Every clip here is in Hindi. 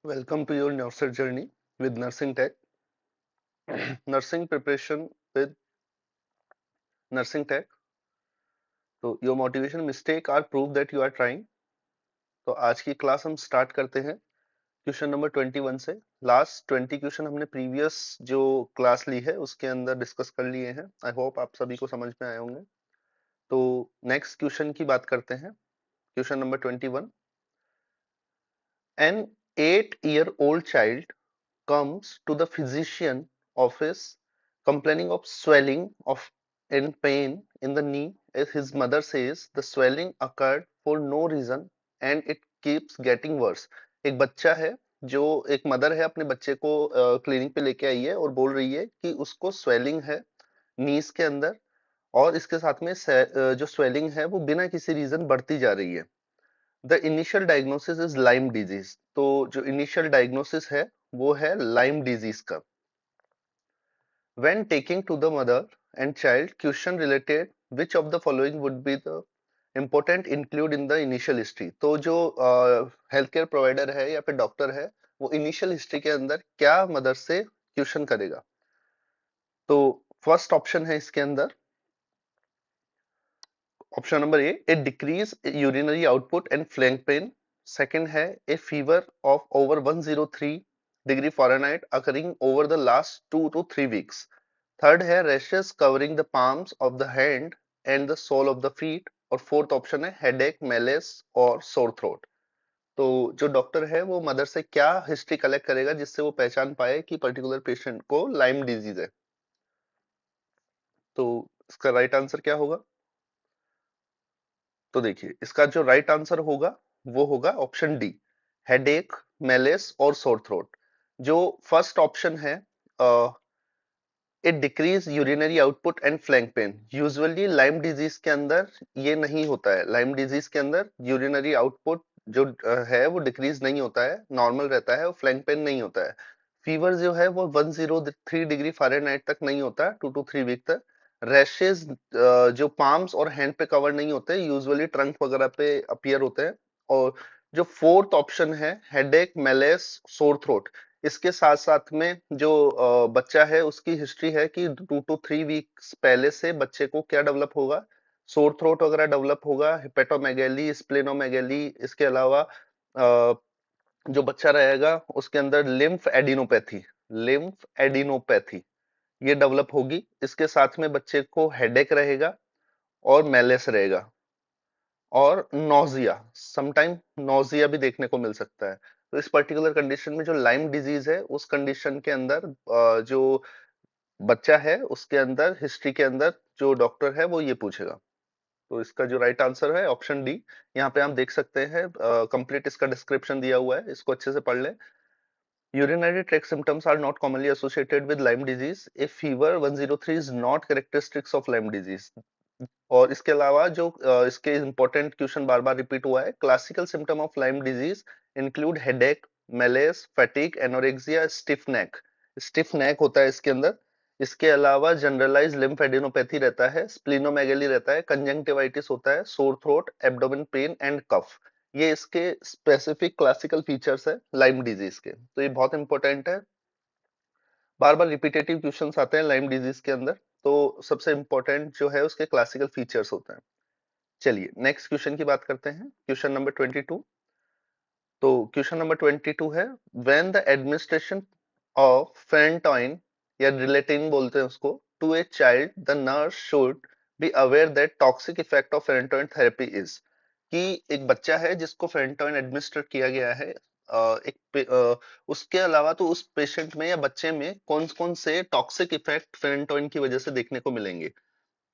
Welcome to your nurture journey with Nursing Tech. Nursing preparation with Nursing Tech. तो your motivation mistake are proof that you are trying. तो आज की क्लास हम स्टार्ट करते हैं क्वेश्चन नंबर 21 से। लास्ट 20 क्वेश्चन हमने प्रीवियस जो क्लास ली है उसके अंदर डिस्कस कर लिए हैं। आई होप आप सभी को समझ में आए होंगे। तो नेक्स्ट क्वेश्चन की बात करते हैं। Question number 21। An 8-year-old child comes to the physician office complaining of swelling of and pain in the knee as his mother says the swelling occurred for no reason and it keeps getting worse। एक बच्चा है जो एक मदर है अपने बच्चे को क्लिनिक पे लेके आई है और बोल रही है कि उसको स्वेलिंग है नीज के अंदर और इसके साथ में जो स्वेलिंग है वो बिना किसी रीजन बढ़ती जा रही है। The initial diagnosis is Lyme disease. तो जो इनिशियल डायग्नोसिस है वो है लाइम डिजीज का। When taking to the mother and child, question related which of the following would be the important include in the initial history। तो जो हेल्थ केयर प्रोवाइडर है या फिर डॉक्टर है वो इनिशियल हिस्ट्री के अंदर क्या मदर से क्वेश्चन करेगा। तो फर्स्ट ऑप्शन है इसके अंदर option number A decrease urinary output and flank pain. Second है a fever of over 103 degree Fahrenheit occurring over the last 2 to 3 weeks। Third है rashes covering the palms of the hand and the sole of the feet. और फोर्थ ऑप्शन है हेडेक मेलेस और सोर थ्रोट। तो जो डॉक्टर है वो मदर से क्या हिस्ट्री कलेक्ट करेगा जिससे वो पहचान पाए कि पर्टिकुलर पेशेंट को लाइम डिजीज है। तो इसका राइट आंसर क्या होगा। तो देखिए इसका जो राइट आंसर होगा वो होगा ऑप्शन डी हेडेक मेलेस और सोर थ्रोट। जो फर्स्ट ऑप्शन है it decrease urinary output and flank pen. Usually lime disease के अंदर ये नहीं होता है। लाइम डिजीज के अंदर यूरिनरी आउटपुट जो है वो डिक्रीज नहीं होता है, नॉर्मल रहता है और फ्लैंक पेन नहीं होता है। फीवर जो है वो 103 डिग्री फ़ारेनहाइट तक नहीं होता 2 to 3 वीक तक। रैशेस जो पाम्स और हैंड पे कवर नहीं होते, यूजुअली ट्रंक वगैरह पे अपीयर होते हैं। और जो फोर्थ ऑप्शन है हेडेक मेलेस सोर थ्रोट, इसके साथ साथ में जो बच्चा है उसकी हिस्ट्री है कि 2 to 3 वीक्स पहले से बच्चे को क्या डेवलप होगा, सोर थ्रोट वगैरह डेवलप होगा, हिपेटोमेगैली स्प्लेनोमेगैली। इसके अलावा जो बच्चा रहेगा उसके अंदर लिम्फ एडिनोपैथी ये डेवलप होगी। इसके साथ में बच्चे को हेडेक रहेगा और मेलेस रहेगा और नोजिया, समटाइम नोजिया भी देखने को मिल सकता है। तो इस पर्टिकुलर कंडीशन में जो लाइम डिजीज है उस कंडीशन के अंदर जो बच्चा है उसके अंदर हिस्ट्री के अंदर जो डॉक्टर है वो ये पूछेगा। तो इसका जो राइट आंसर है ऑप्शन डी। यहाँ पे आप देख सकते हैं कंप्लीट इसका डिस्क्रिप्शन दिया हुआ है, इसको अच्छे से पढ़ लें। Urinary tract symptoms are not commonly associated with Lyme disease. A fever 103 is not characteristics of Lyme disease। और इसके अलावा जो इसके इंपॉर्टेंट क्वेश्चन बार बार रिपीट हुआ है, classical symptom of Lyme disease include headache, malaise, fatigue, anorexia, stiff neck होता है इसके अंदर। इसके अलावा जनरलाइज लिम्फेडिनोपैथी रहता है, स्प्लीनोमेगेली रहता है, कंजंक्टिवाइटिस होता है, sore throat, abdomen pain and cough. ये इसके स्पेसिफिक क्लासिकल फीचर्स है लाइम डिजीज के। तो ये बहुत इंपॉर्टेंट है, बार बार रिपीटेटिव क्वेश्चंस आते हैं लाइम डिजीज के अंदर। तो सबसे इंपॉर्टेंट जो है उसके क्लासिकल फीचर्स होते हैं। चलिए नेक्स्ट क्वेश्चन की बात करते हैं, क्वेश्चन नंबर 22। तो क्वेश्चन नंबर 22 है when the administration of phenytoin या रिलेटिन बोलते हैं उसको to a child the nurse should be aware that toxic effect of phenytoin therapy is. कि एक बच्चा है जिसको फेरेंटोइन एडमिनिस्टर किया गया है, उसके अलावा तो उस पेशेंट में या बच्चे में कौन कौन से टॉक्सिक इफेक्ट फेरेंटोइन की वजह से देखने को मिलेंगे।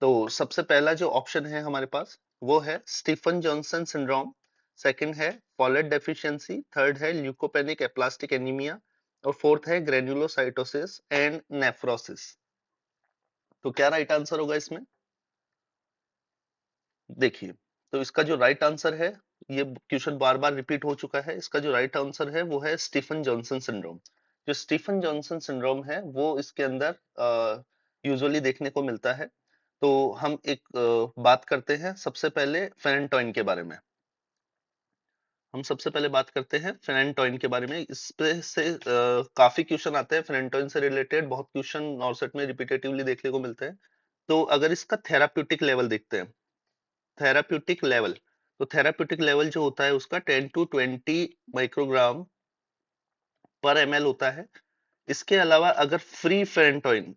तो सबसे पहला जो ऑप्शन है हमारे पास वो है स्टीफन जॉनसन सिंड्रोम। सेकंड है फोलेट डेफिशिएंसी। थर्ड है ल्यूकोपेनिक एप्लास्टिक एनीमिया। और फोर्थ है ग्रेन्युलोसाइटोसिस एंड नेफ्रोसिस। तो क्या राइट आंसर होगा इसमें। देखिए तो इसका जो राइट आंसर है, ये क्वेश्चन बार बार रिपीट हो चुका है, इसका जो राइट आंसर है वो है स्टीफन जॉनसन सिंड्रोम। जो स्टीफन जॉनसन सिंड्रोम है वो इसके अंदर यूजुअली देखने को मिलता है। तो हम एक बात करते हैं सबसे पहले फेरेंटोइन के बारे में। हम सबसे पहले बात करते हैं फेनेंटोइन के बारे में। इस पे से काफी क्वेश्चन आते हैं फेनेंटोइन से रिलेटेड, बहुत क्वेश्चन नॉर्सेट में रिपीटेटिवली देखने को मिलते हैं। तो अगर इसका थेराप्यूटिक लेवल देखते हैं, थेराप्यूटिक लेवल, तो थेराप्यूटिक लेवल जो होता है उसका 10 to 20 माइक्रोग्राम पर ml होता है। इसके अलावा अगर फ्री फेरेंटोइन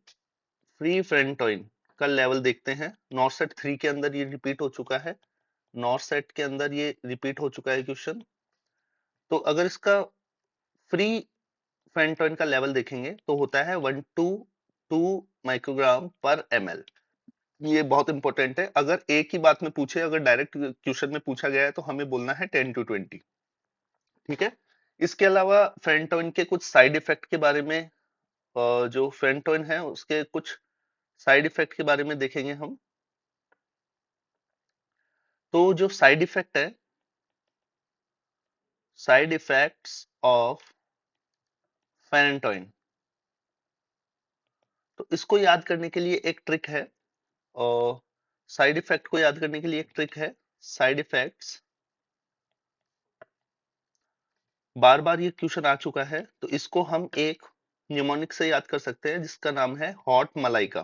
का लेवल देखते हैं, नॉर्सेट 3 के अंदर ये रिपीट हो चुका है, नॉर्सेट के अंदर ये रिपीट हो चुका है क्वेश्चन। तो अगर इसका फ्री फेरेंटोइन का लेवल देखेंगे तो होता है 1 to 2 माइक्रोग्राम पर ml। ये बहुत इंपॉर्टेंट है, अगर एक ही बात में पूछे, अगर डायरेक्ट क्वेश्चन में पूछा गया है तो हमें बोलना है 10 to 20। ठीक है। इसके अलावा फेरेंटोइन के कुछ साइड इफेक्ट के बारे में, जो फेरेंटोइन है उसके कुछ साइड इफेक्ट के बारे में देखेंगे हम। तो जो साइड इफेक्ट है, साइड इफेक्ट्स ऑफ फेरेंटोइन, तो इसको याद करने के लिए एक ट्रिक है, और साइड इफेक्ट को याद करने के लिए एक ट्रिक है, साइड इफेक्ट्स। बार बार ये क्वेश्चन आ चुका है, तो इसको हम एक निमोनिक से याद कर सकते हैं जिसका नाम है हॉट मलाई का।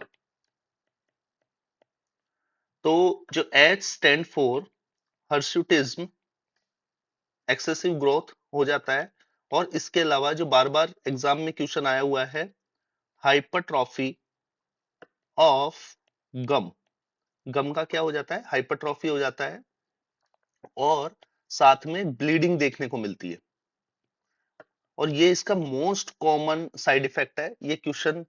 तो जो H stand for hirsutism, excessive growth हो जाता है। और इसके अलावा जो बार बार एग्जाम में क्वेश्चन आया हुआ है, हाइपरट्रॉफी ऑफ गम, गम का क्या हो जाता है, हाइपरट्रॉफी हो जाता है, और साथ में ब्लीडिंग देखने को मिलती है। और ये इसका मोस्ट कॉमन साइड इफेक्ट है, ये क्वेश्चन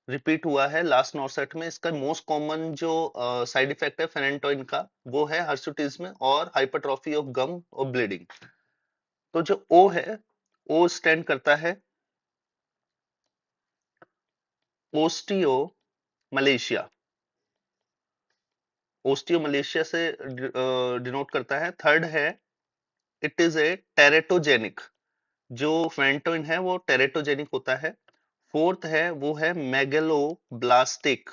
रिपीट हुआ है लास्ट नॉर्सेट में। इसका मोस्ट कॉमन जो साइड इफेक्ट है फेनेंटोइन का, वो है हर्सुटिज्म और हाइपरट्रॉफी ऑफ गम और ब्लीडिंग। तो जो ओ है, ओ स्टैंड करता है ओस्टियो मलेशिया, ओस्टियो मलेशिया से डिनोट करता है। थर्ड है, इट इज ए टेरेटोजेनिक, जो फेनेंटोइन है वो टेरेटोजेनिक होता है। फोर्थ है, वो है मेगलोब्लास्टिक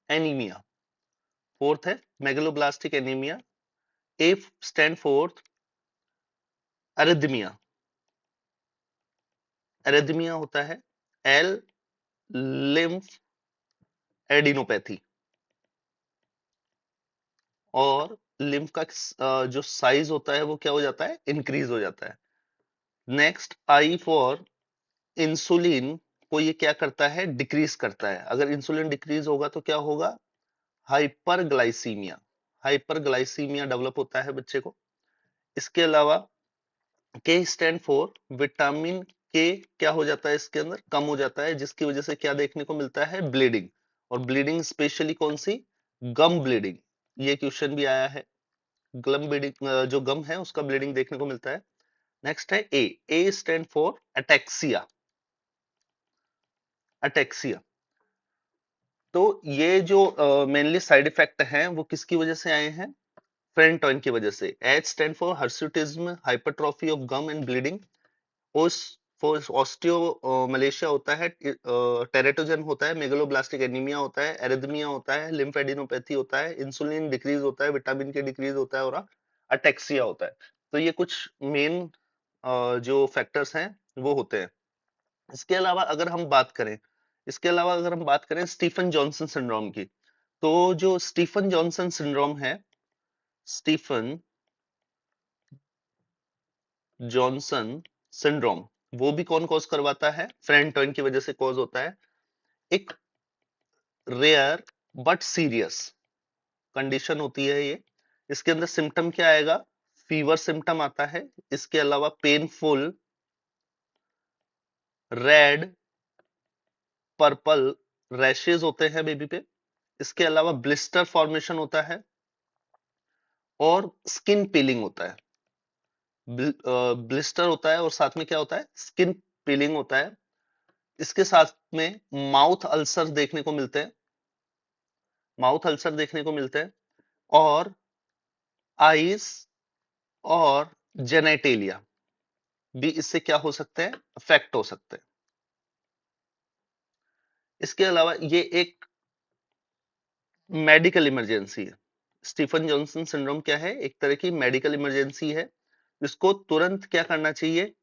एनीमिया, फोर्थ है मेगलोब्लास्टिक एनीमिया। ए स्टैंड फोर्थ एरिथमिया, एरिथमिया होता है। एल लिम्फ एडिनोपैथी, और लिम्फ का जो साइज होता है वो क्या हो जाता है, इंक्रीज हो जाता है। नेक्स्ट, आई फॉर इंसुलिन को ये क्या करता है, डिक्रीज करता है। अगर इंसुलिन डिक्रीज होगा तो क्या होगा, हाइपरग्लाइसीमिया, हाइपरग्लाइसीमिया डेवलप होता है बच्चे को। इसके अलावा के स्टैंड फॉर विटामिन के, क्या हो जाता है इसके अंदर, कम हो जाता है, जिसकी वजह से क्या देखने को मिलता है, ब्लीडिंग। और ब्लीडिंग स्पेशली कौन सी, गम ब्लीडिंग। ये क्वेश्चन भी आया है, गम ब्लीडिंग, जो गम है उसका ब्लीडिंग देखने को मिलता है। नेक्स्ट है ए स्टैंड फॉर अटेक्सिया, अटेक्सिया। तो ये जो मेनली साइड इफेक्ट हैं वो किसकी वजह से आए हैं, फेरेंटोइन की वजह से। H stand for hirsutism, hypertrophy of gum and bleeding. ओस फॉर ऑस्टियो मलेशिया होता है, टेरेटोजन होता है, मेगलोब्लास्टिक एनीमिया होता है, एरिथमिया होता है, लिम्फेडिनोपैथी होता है, इंसुलिन डिक्रीज होता है, विटामिन के डिक्रीज होता है, और अटेक्सिया होता है। तो ये कुछ मेन जो फैक्टर्स हैं वो होते हैं। इसके अलावा अगर हम बात करें, इसके अलावा अगर हम बात करें स्टीफन जॉनसन सिंड्रोम की, तो जो स्टीफन जॉनसन सिंड्रोम है, स्टीफन जॉनसन सिंड्रोम, वो भी कौन कॉज करवाता है, फेरेंटोइन की वजह से कॉज होता है। एक रेयर बट सीरियस कंडीशन होती है ये। इसके अंदर सिम्टम क्या आएगा, फीवर सिम्टम आता है। इसके अलावा पेनफुल रेड पर्पल रैशेज होते हैं बेबी पे। इसके अलावा ब्लिस्टर फॉर्मेशन होता है, और स्किन पीलिंग होता है। ब्लिस्टर होता है और साथ में क्या होता है, स्किन पीलिंग होता है। इसके साथ में माउथ अल्सर देखने को मिलते हैं, माउथ अल्सर देखने को मिलते हैं, और आईज और जेनेटेलिया भी इससे क्या हो सकते हैं, अफेक्ट हो सकते हैं। इसके अलावा ये एक मेडिकल इमरजेंसी है, स्टीफन जॉनसन सिंड्रोम क्या है? एक तरह की मेडिकल इमरजेंसी है जिसको तुरंत क्या करना चाहिए?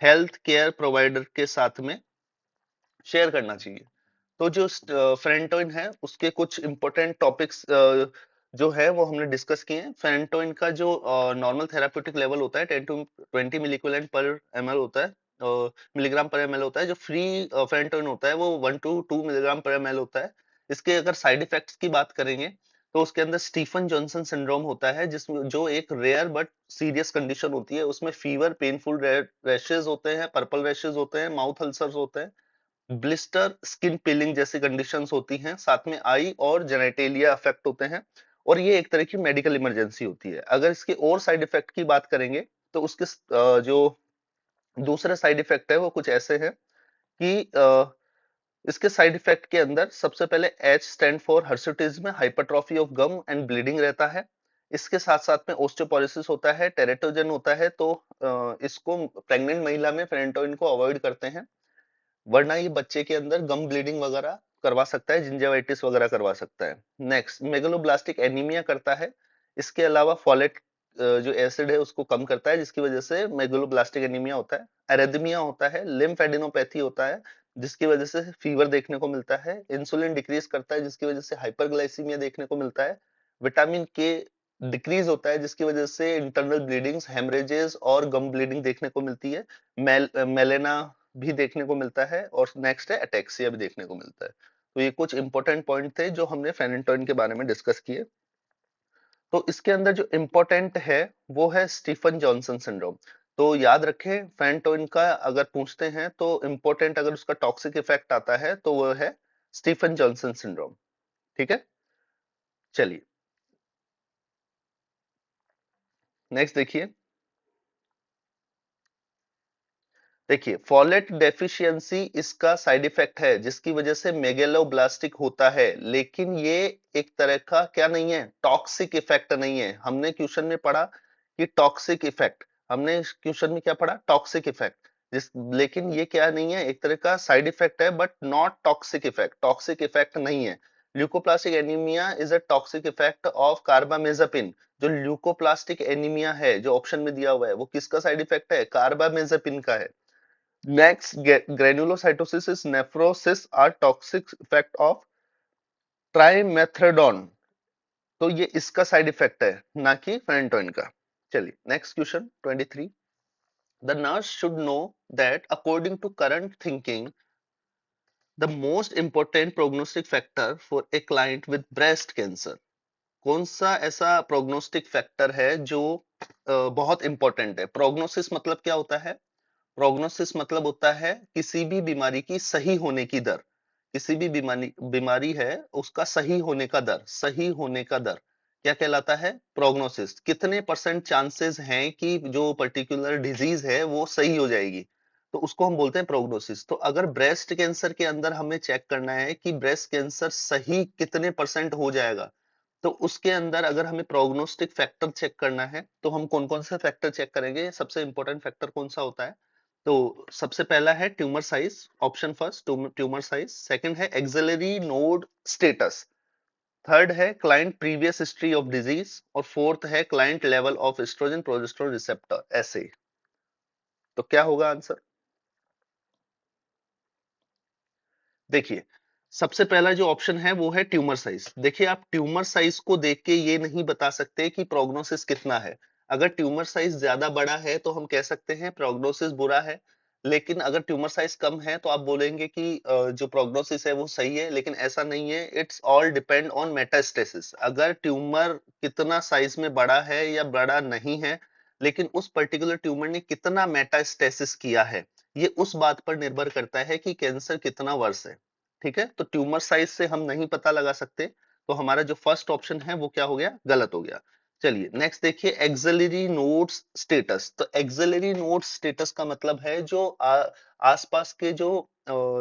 हेल्थ केयर प्रोवाइडर के साथ में शेयर करना चाहिए। तो जो फेरेंटोइन है उसके कुछ इंपॉर्टेंट टॉपिक्स जो है वो हमने डिस्कस किए हैं। फेरेंटोइन का जो नॉर्मल थेराप्यूटिक लेवल होता है 10 to 20 मिलीक्विवेलेंट पर एमएल होता है, मिलीग्राम पर एमएल होता है। जो फ्री फेरेंटोइन होता है वो 1 to 2 मिलीग्राम पर एमएल होता है। इसके अगर साइड इफेक्ट्स की बात करेंगे तो उसके अंदर स्टीफन जॉनसन सिंड्रोम होता है जिसमें जो एक रेयर बट सीरियस कंडीशन होती है। उसमें फीवर, पेनफुल रैशेज होते हैं, पर्पल रैशेज होते हैं, माउथ अल्सर्स होते हैं, ब्लिस्टर, स्किन पीलिंग जैसी कंडीशंस होती हैं, साथ में आई और जेनेटेलिया अफेक्ट होते हैं। और ये एक तरह की मेडिकल इमरजेंसी होती है। अगर इसके और साइड इफेक्ट की बात करेंगे तो उसके जो दूसरे साइड इफेक्ट है वो कुछ ऐसे हैं कि इसके साइड इफेक्ट के अंदर सबसे पहले H stand for hirsutism, hypertrophy of gum and bleeding रहता है। इसके साथ साथ में ओस्टियोपोरोसिस होता है, टेरेटोजन होता है। तो इसको प्रेग्नेंट महिला में फेरेंटोइन को अवॉइड करते हैं, वरना ये बच्चे के अंदर गम ब्लीडिंग वगैरह करवा सकता है, जिंजाइटिस वगैरह करवा सकता है। नेक्स्ट, मेगलोब्लास्टिक एनीमिया करता है। इसके अलावा फॉलेट जो एसिड है उसको कम करता है जिसकी वजह से मेगलोब्लास्टिक एनीमिया होता है। एरेथमिया होता है, लिम्फ एडिनोपैथी होता है जिसकी वजह से फीवर देखने को मिलता है। इंसुलिन डिक्रीज करता है जिसकी वजह से हाइपरग्लाइसीमिया देखने को मिलता है। विटामिन के डिक्रीज होता है जिसकी वजह से इंटरनल ब्लीडिंग्स, हेमरेजेस और गम ब्लीडिंग देखने को मिलती है। मेलेना भी देखने को मिलता है। और नेक्स्ट है अटेक्सिया भी देखने को मिलता है। तो ये कुछ इंपॉर्टेंट पॉइंट थे जो हमने फेनेटोइन के बारे में डिस्कस किए। तो इसके अंदर जो इम्पोर्टेंट है वो है स्टीफन जॉनसन सिंड्रोम। तो याद रखें, फेनेटोइन का अगर पूछते हैं तो इम्पोर्टेंट अगर उसका टॉक्सिक इफेक्ट आता है तो वो है स्टीफन जॉनसन सिंड्रोम। ठीक है, चलिए नेक्स्ट देखिए। देखिए, फॉलेट डेफिशिएंसी इसका साइड इफेक्ट है जिसकी वजह से मेगेलोब्लास्टिक होता है, लेकिन ये एक तरह का क्या नहीं है, टॉक्सिक इफेक्ट नहीं है। हमने क्वेश्चन में पढ़ा कि टॉक्सिक इफेक्ट, हमने क्वेश्चन में क्या पढ़ा, टॉक्सिक इफेक्ट। जिस लेकिन ये क्या नहीं है, एक तरह का साइड इफेक्ट है but not toxic effect, toxic effect नहीं है। Leukoplastic anaemia is a toxic effect of carbamazepine. जो ल्यूकोप्लास्टिक एनीमिया है जो ऑप्शन में दिया हुआ है वो किसका साइड इफेक्ट है, कार्बामेजापिन का है। Next, granulocytosis is nephrosis are toxic effect of trimethadone। तो ये इसका साइड इफेक्ट है, ना कि फेनेटोइन का। चलिए next question 23। The nurse should know that according to current thinking the most important prognostic factor for a client with breast cancer. कौन सा ऐसा प्रोग्नोस्टिक फैक्टर है जो बहुत इंपॉर्टेंट है? प्रोग्नोसिस मतलब क्या होता है? प्रोग्नोसिस मतलब होता है किसी भी बीमारी की सही होने की दर। किसी भी बीमारी बीमारी है उसका सही होने का दर, सही होने का दर क्या कहलाता है? प्रोग्नोसिस। कितने परसेंट चांसेस हैं कि जो पर्टिकुलर डिजीज है वो सही हो जाएगी, तो उसको हम बोलते हैं प्रोग्नोसिस। तो अगर ब्रेस्ट कैंसर के अंदर हमें चेक करना है कि ब्रेस्ट कैंसर सही कितने परसेंट हो जाएगा, तो उसके अंदर अगर हमें प्रोग्नोस्टिक फैक्टर चेक करना है तो हम कौन कौन सा फैक्टर चेक करेंगे? सबसे इंपॉर्टेंट फैक्टर कौन सा होता है? तो सबसे पहला है tumour size, option first tumour size. Second है एक्सिलरी नोड स्टेटस। थर्ड है client previous history of disease. और फोर्थ है client level of oestrogen progesterone receptor. ऐसे तो क्या होगा आंसर? देखिए, सबसे पहला जो ऑप्शन है वो है ट्यूमर साइज। देखिए, आप ट्यूमर साइज को देख के ये नहीं बता सकते कि प्रोग्नोसिस कितना है। अगर ट्यूमर साइज ज्यादा बड़ा है तो हम कह सकते हैं प्रोग्नोसिस बुरा है। लेकिन अगर ट्यूमर साइज कम है तो आप बोलेंगे कि जो प्रोग्नोसिस है वो सही है। लेकिन ऐसा नहीं है, it's all depend on metastasis. अगर ट्यूमर कितना साइज में बड़ा है या बड़ा नहीं है, लेकिन उस पर्टिकुलर ट्यूमर ने कितना मेटास्टेसिस किया है, ये उस बात पर निर्भर करता है कि कैंसर कितना वर्ष है। ठीक है, तो ट्यूमर साइज से हम नहीं पता लगा सकते। तो हमारा जो फर्स्ट ऑप्शन है वो क्या हो गया, गलत हो गया। चलिए नेक्स्ट देखिए, एक्सिलरी नोड्स स्टेटस। तो एक्सिलरी नोड्स स्टेटस का मतलब है जो आसपास के जो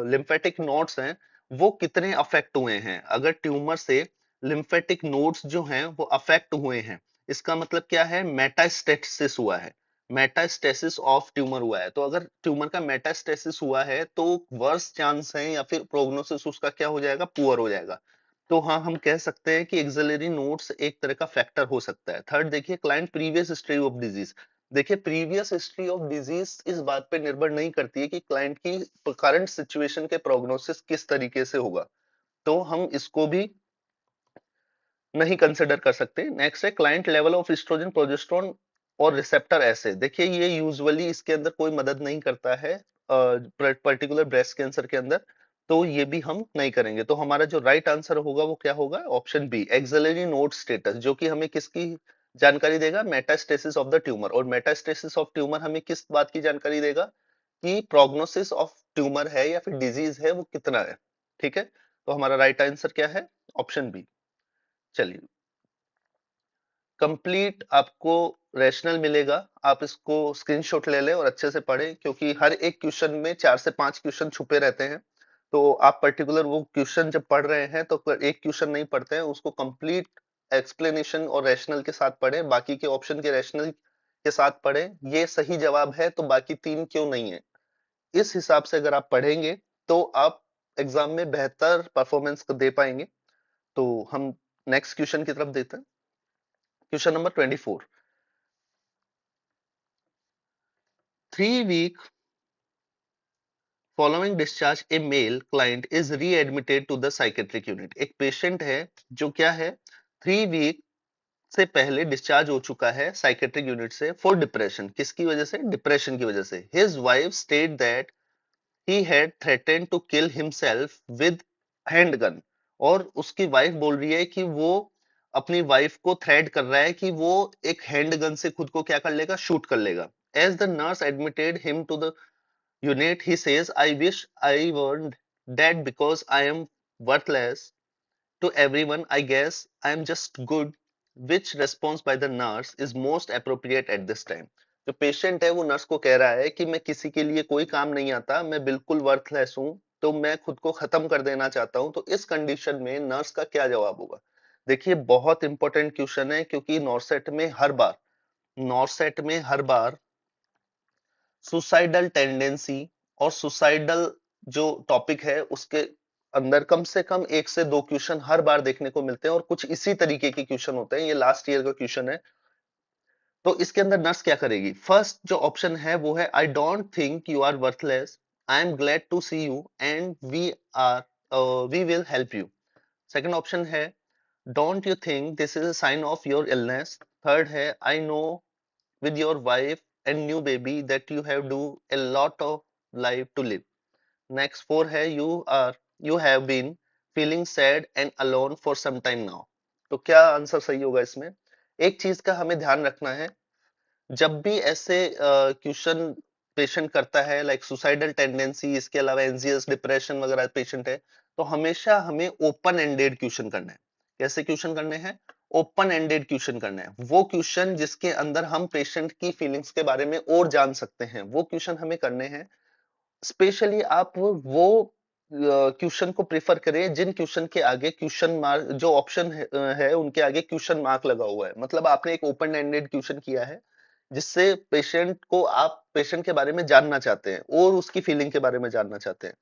लिम्फेटिक नोड्स हैं वो कितने अफेक्ट हुए हैं। अगर ट्यूमर से लिम्फेटिक नोड्स जो हैं वो अफेक्ट हुए हैं, इसका मतलब क्या है, मेटास्टेसिस हुआ है। मेटास्टेसिस ऑफ ट्यूमर हुआ है। तो अगर ट्यूमर का मेटास्टेसिस हुआ है तो वर्स चांस है या फिर प्रोग्नोसिस उसका क्या हो जाएगा, पुअर हो जाएगा। तो हाँ, हम कह सकते हैं कि एक्सिलरी नोट्स एक तरह का फैक्टर हो सकता है। थर्ड देखिए, client previous history of disease. देखिए, प्रीवियस हिस्ट्री ऑफ डिजीज इस बात पे निर्भर नहीं करती है कि क्लाइंट की करंट सिचुएशन के प्रोग्नोसिस किस तरीके से होगा, तो हम इसको भी नहीं कंसिडर कर सकते। नेक्स्ट है client level of oestrogen, progesterone और रिसेप्टर ऐसे। देखिए, ये यूजुअली इसके अंदर कोई मदद नहीं करता है पर्टिकुलर ब्रेस्ट कैंसर के अंदर, तो ये भी हम नहीं करेंगे। तो हमारा जो राइट आंसर होगा वो क्या होगा, option B, axillary node status, जो कि हमें किसकी जानकारी देगा, मेटास्टेसिस ऑफ द ट्यूमर। और मेटास्टेसिस ऑफ ट्यूमर हमें किस बात की जानकारी देगा, कि प्रोग्नोसिस ऑफ ट्यूमर है या फिर डिजीज है वो कितना है। ठीक है, तो हमारा राइट आंसर क्या है, ऑप्शन बी। चलिए, कंप्लीट आपको रैशनल मिलेगा, आप इसको स्क्रीनशॉट ले लें और अच्छे से पढ़ें, क्योंकि हर एक क्वेश्चन में 4 से 5 क्वेश्चन छुपे रहते हैं। तो आप पर्टिकुलर वो क्वेश्चन जब पढ़ रहे हैं तो एक क्वेश्चन नहीं पढ़ते हैं, उसको कंप्लीट एक्सप्लेनेशन और रैशनल के साथ पढ़ें, बाकी के ऑप्शन के रैशनल के साथ पढ़ें, ये सही जवाब है तो बाकी 3 क्यों नहीं है। इस हिसाब से अगर आप पढ़ेंगे तो आप एग्जाम में बेहतर परफॉर्मेंस दे पाएंगे। तो हम नेक्स्ट क्वेश्चन की तरफ देते हैं। Question number 24। 3 weeks following discharge, a male client is readmitted to the psychiatric unit। एक पेशेंट है जो क्या है, 3 वीक से पहले डिस्चार्ज हो चुका है साइकेट्रिक यूनिट से फॉर डिप्रेशन। किसकी वजह से, डिप्रेशन की वजह से। His wife state that he had threatened to kill himself with handgun. और उसकी वाइफ बोल रही है कि वो अपनी वाइफ को थ्रेट कर रहा है कि वो एक हैंडगन से खुद को क्या कर लेगा, शूट कर लेगा। As the nurse admitted him to the unit, he says, I wish I were dead because I am worthless to everyone. I guess I am just good. Which response by the nurse is most appropriate at this time? जो पेशेंट है वो नर्स को कह रहा है कि मैं किसी के लिए कोई काम नहीं आता, मैं बिल्कुल वर्थलेस हूं, तो मैं खुद को खत्म कर देना चाहता हूं। तो इस कंडीशन में नर्स का क्या जवाब होगा। देखिए, बहुत इंपॉर्टेंट क्वेश्चन है, क्योंकि नॉर्सेट में हर बार सुसाइडल टेंडेंसी और सुसाइडल जो टॉपिक है उसके अंदर कम से कम 1 से 2 क्वेश्चन हर बार देखने को मिलते हैं, और कुछ इसी तरीके के क्वेश्चन होते हैं। ये लास्ट ईयर का क्वेश्चन है। तो इसके अंदर नर्स क्या करेगी, फर्स्ट जो ऑप्शन है वो है, I don't think you are worthless, I am glad to see you and are we will help you. Second option है, don't you think this is a sign of your illness. Third है, I know with your wife and new baby that you have do a lot of life to live. Next 4 है, you have been feeling sad and alone for some time now। तो क्या आंसर सही होगा इसमें। एक चीज का हमें ध्यान रखना है, जब भी ऐसे क्वेश्चन पेशेंट करता है लाइक सुसाइडल टेंडेंसी, इसके अलावा एंजियस डिप्रेशन वगैरह पेशेंट है, तो हमेशा हमें ओपन एंडेड क्वेश्चन करना है। कैसे क्वेश्चन करने हैं, ओपन एंडेड क्वेश्चन करना है। वो क्वेश्चन जिसके अंदर हम पेशेंट की फीलिंग्स के बारे में और जान सकते हैं, वो क्वेश्चन हमें करने हैं। स्पेशली आप वो क्वेश्चन को प्रेफर करें जिन क्वेश्चन के आगे क्वेश्चन मार्क, जो ऑप्शन है उनके आगे क्वेश्चन मार्क लगा हुआ है। मतलब आपने एक ओपन एंडेड क्वेश्चन किया है जिससे पेशेंट को, आप पेशेंट के बारे में जानना चाहते हैं और उसकी फीलिंग के बारे में जानना चाहते हैं।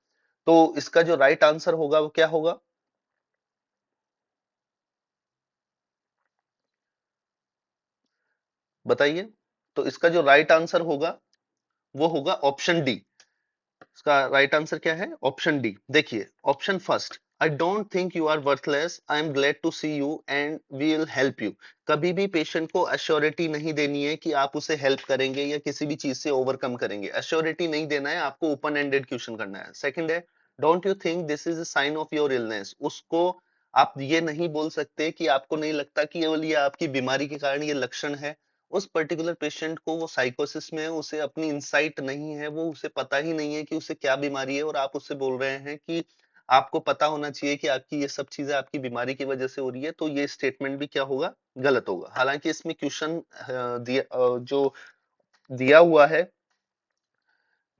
तो इसका जो राइट आंसर होगा वो क्या होगा, बताइए। तो इसका जो राइट आंसर होगा वो होगा ऑप्शन डी। इसका राइट आंसर क्या है, ऑप्शन डी। देखिए, option first, I don't think you are worthless, I am glad to see you and we will help you. कभी भी पेशेंट को अश्योरिटी नहीं देनी है कि आप उसे हेल्प करेंगे या किसी भी चीज से ओवरकम करेंगे। अश्योरिटी नहीं देना है, आपको ओपन एंडेड क्वेश्चन करना है। सेकंड है, don't you think this is a sign of your illness. उसको आप ये नहीं बोल सकते कि आपको नहीं लगता कि केवल ये आपकी बीमारी के कारण ये लक्षण है। उस पर्टिकुलर पेशेंट को, वो साइकोसिस में है, उसे अपनी इंसाइट नहीं है, वो उसे पता ही नहीं है कि उसे क्या बीमारी है, और आप उससे बोल रहे हैं कि आपको पता होना चाहिए कि आपकी ये सब चीजें आपकी बीमारी की वजह से हो रही है। तो ये स्टेटमेंट भी क्या होगा, गलत होगा। हालांकि इसमें क्वेश्चन जो दिया हुआ है।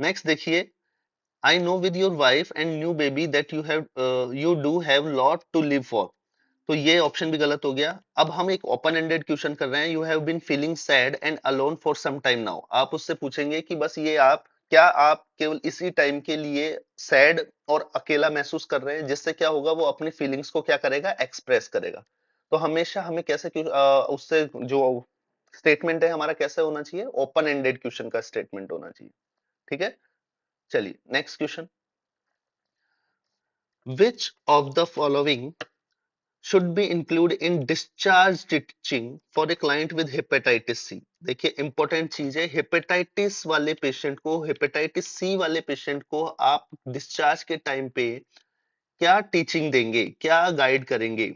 नेक्स्ट देखिए, I know with your wife and new baby that you do have lot to live for. तो ये ऑप्शन भी गलत हो गया। अब हम एक ओपन एंडेड क्वेश्चन कर रहे हैं, you have been feeling sad and alone for some time now. आप उससे पूछेंगे कि बस ये आप क्या आप केवल इसी टाइम के लिए सैड और अकेला महसूस कर रहे हैं, जिससे क्या होगा, वो अपनी फीलिंग्स को क्या करेगा, एक्सप्रेस करेगा। तो हमेशा हमें कैसे उससे जो स्टेटमेंट है हमारा कैसे होना चाहिए, ओपन एंडेड क्वेश्चन का स्टेटमेंट होना चाहिए। ठीक है, चलिए next question. Which of the following should be included in discharge teaching for a client with hepatitis C। देखिए इंपॉर्टेंट चीज है, हेपेटाइटिस वाले पेशेंट को, हेपेटाइटिस सी वाले पेशेंट को आप डिस्चार्ज के टाइम पे क्या टीचिंग देंगे, क्या गाइड करेंगे।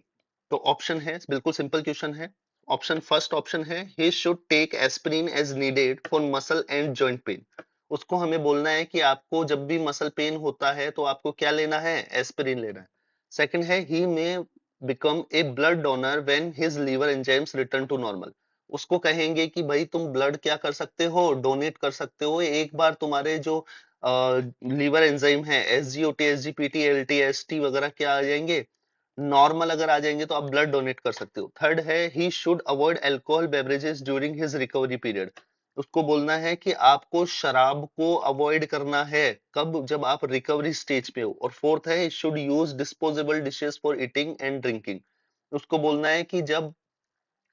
तो ऑप्शन है, बिल्कुल सिंपल क्वेश्चन है। ऑप्शन फर्स्ट ऑप्शन है, he should take aspirin as needed for muscle and joint pain. उसको हमें बोलना है कि आपको जब भी मसल पेन होता है तो आपको क्या लेना है, एस्पिरिन लेना है। सेकंड है, he may become a blood donor when his liver enzymes return to normal. उसको कहेंगे कि भाई तुम ब्लड क्या कर सकते हो, डोनेट कर सकते हो, एक बार तुम्हारे जो लीवर एंजाइम है, एसजीओटी, एसजीपीटी, एलटी, एसटी वगैरह क्या आ जाएंगे, नॉर्मल अगर आ जाएंगे तो आप ब्लड डोनेट कर सकते हो। थर्ड है, he should avoid alcohol beverages during his recovery period. उसको बोलना है कि आपको शराब को अवॉइड करना है, कब, जब आप रिकवरी स्टेज पे हो। और फोर्थ है, should use disposable dishes for eating and drinking. उसको बोलना है कि जब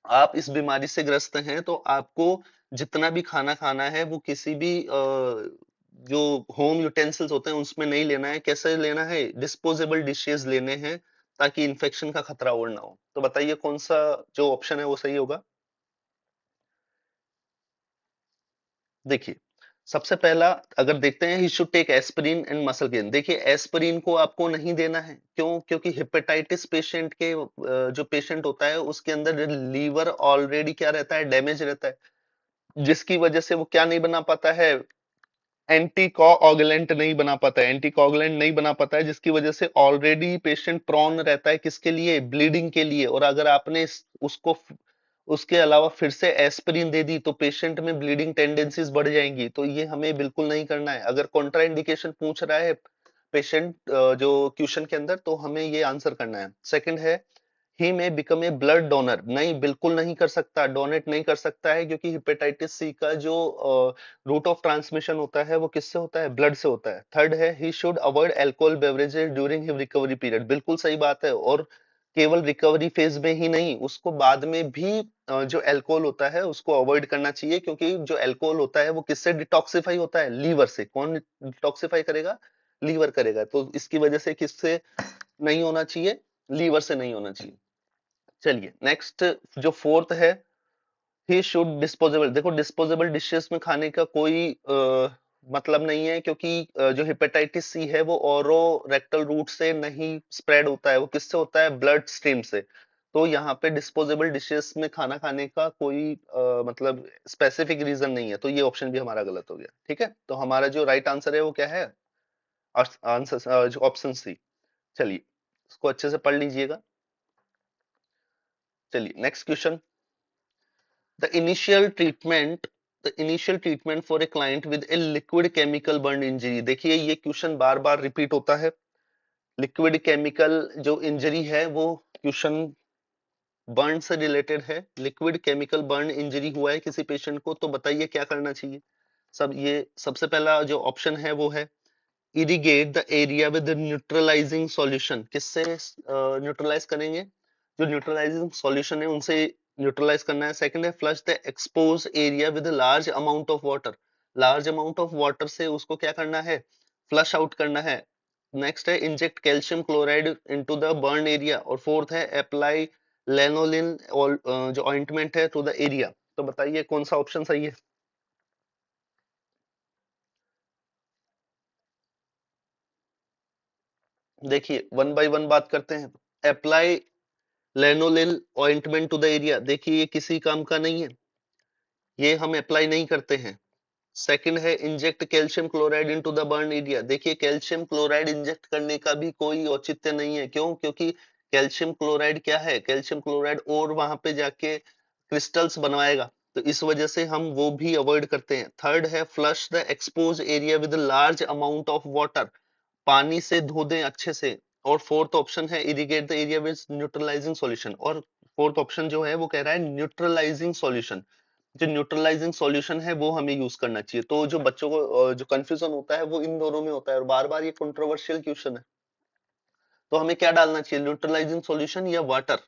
आप इस बीमारी से ग्रस्त हैं तो आपको जितना भी खाना खाना है वो किसी भी जो होम यूटेंसिल्स होते हैं उसमें नहीं लेना है। कैसे लेना है, डिस्पोजेबल डिशेस लेने हैं, ताकि इन्फेक्शन का खतरा और ना हो। तो बताइए कौन सा जो ऑप्शन है वो सही होगा। देखिए सबसे पहला अगर देखते हैं, he should take aspirin and muscle gain. देखिए एस्पिरिन को आपको नहीं देना है, क्यों, क्योंकि हेपेटाइटिस पेशेंट के जो पेशेंट होता है उसके अंदर लीवर ऑलरेडी क्या रहता है, डैमेज रहता है, जिसकी वजह से वो क्या नहीं बना पाता है, एंटी कोआगुलेंट नहीं बना पाता है, एंटी कोआगुलेंट नहीं बना पाता है, जिसकी वजह से ऑलरेडी पेशेंट प्रोन रहता है किसके लिए, ब्लीडिंग के लिए। और अगर आपने उसको उसके अलावा फिर से एस्पिरिन दे दी तो पेशेंट में ब्लीडिंग टेंडेंसीज बढ़ जाएंगी। तो ये हमें बिल्कुल नहीं करना है। अगर कॉन्ट्राइंडिकेशन पूछ रहा है पेशेंट जो क्वेश्चन के अंदर, तो हमें ये आंसर करना है। सेकंड है, he may become a blood donor. नहीं, बिल्कुल नहीं कर सकता, डोनेट नहीं कर सकता है, क्योंकि हेपेटाइटिस सी का जो रूट ऑफ ट्रांसमिशन होता है वो किससे होता है, ब्लड से होता है। थर्ड है, he should avoid alcohol beverages during his recovery period. बिल्कुल सही बात है, और केवल रिकवरी फेज में ही नहीं, उसको बाद में भी जो अल्कोहल होता है उसको अवॉइड करना चाहिए, क्योंकि जो अल्कोहल होता है वो किससे डिटॉक्सिफाई होता है, लीवर से। कौन डिटॉक्सिफाई करेगा, लीवर करेगा। तो इसकी वजह से किससे नहीं होना चाहिए, लीवर से नहीं होना चाहिए। चलिए नेक्स्ट, जो फोर्थ है, ही शुड डिस्पोजेबल। देखो डिस्पोजेबल डिशेस में खाने का कोई मतलब नहीं है, क्योंकि जो हेपेटाइटिस सी है वो ओरो रेक्टल रूट से नहीं स्प्रेड होता है, वो किससे होता है, ब्लड स्ट्रीम से। तो यहाँ पे डिस्पोजेबल डिशेस में खाना खाने का कोई मतलब स्पेसिफिक रीजन नहीं है। तो ये ऑप्शन भी हमारा गलत हो गया। ठीक है, तो हमारा जो राइट आंसर है वो क्या है, आंसर जो ऑप्शन सी। चलिए इसको अच्छे से पढ़ लीजिएगा। चलिए next question. The initial treatment, the initial treatment for a client with a liquid chemical burn injury। देखिए ये क्वेश्चन बार बार रिपीट होता है। लिक्विड केमिकल जो इंजरी है वो क्वेश्चन बर्न से रिलेटेड है। लिक्विड केमिकल बर्न इंजरी हुआ है किसी पेशेंट को, तो बताइए क्या करना चाहिए। सब ये सबसे पहला जो ऑप्शन है वो है, irrigate the area with neutralising solution. किससे न्यूट्रलाइज करेंगे, जो न्यूट्रलाइजिंग सॉल्यूशन है उनसे न्यूट्रलाइज करना है। सेकंड है, flush the expose area with large amount of water. Large amount of water से उसको क्या करना है, फ्लश आउट करना है। नेक्स्ट है, inject calcium chloride into the burn area. और फोर्थ है, अप्लाई लेनोलिन जो ऑइंटमेंट है टू द एरिया। तो बताइए कौन सा ऑप्शन सही है। देखिए वन बाय वन बात करते हैं। Apply lanolin ointment to the area, देखिए ये किसी काम का नहीं है, ये हम अप्लाई नहीं करते हैं। सेकंड है, inject calcium chloride into the burn area. देखिए कैल्शियम क्लोराइड इंजेक्ट करने का भी कोई औचित्य नहीं है। क्यों, क्योंकि कैल्शियम क्लोराइड क्या है, कैल्शियम क्लोराइड और वहां पे जाके क्रिस्टल्स बनवाएगा, तो इस वजह से हम वो भी अवॉइड करते हैं। थर्ड है, flush the expose area with large amount of water. पानी से धो दें अच्छे से। और फोर्थ ऑप्शन है, irrigate the area with neutralising solution. और फोर्थ ऑप्शन जो है वो कह रहा है न्यूट्रलाइजिंग सॉल्यूशन। जो न्यूट्रलाइजिंग सॉल्यूशन है वो हमें यूज करना चाहिए। तो जो बच्चों को जो कंफ्यूजन होता है वो इन दोनों में होता है, और बार बार ये कंट्रोवर्शियल क्वेश्चन है। तो हमें क्या डालना चाहिए, न्यूट्रलाइजिंग सॉल्यूशन या वाटर?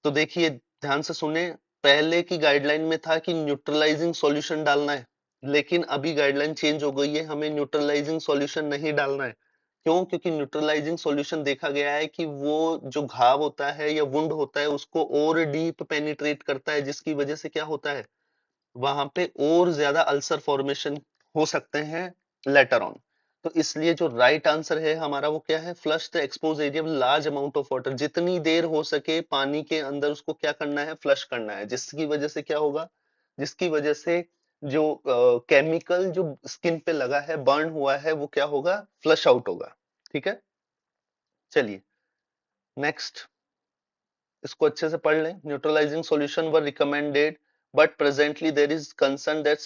तो देखिए, ध्यान से सुने, पहले की गाइडलाइन में था कि न्यूट्रलाइजिंग सॉल्यूशन डालना है, लेकिन अभी गाइडलाइन चेंज हो गई है, हमें न्यूट्रलाइजिंग सॉल्यूशन नहीं डालना है। क्यों? क्योंकि न्यूट्रलाइजिंग सॉल्यूशन देखा गया है कि वो जो घाव होता है या वुंड होता है उसको और डीप पेनिट्रेट करता है, जिसकी वजह से क्या होता है, वहां पे और ज्यादा अल्सर फॉर्मेशन हो सकते हैं लेटर ऑन। तो इसलिए जो राइट आंसर है हमारा वो क्या है, flush the expose area with large amount of water. जितनी देर हो सके पानी के अंदर उसको क्या करना है, फ्लश करना है, जिसकी वजह से क्या होगा, जिसकी वजह से जो केमिकल जो स्किन पे लगा है, बर्न हुआ है, वो क्या होगा, फ्लश आउट होगा। ठीक है, चलिए नेक्स्ट, इसको अच्छे से पढ़ लें। Neutralising solution were recommended, but presently there is concern that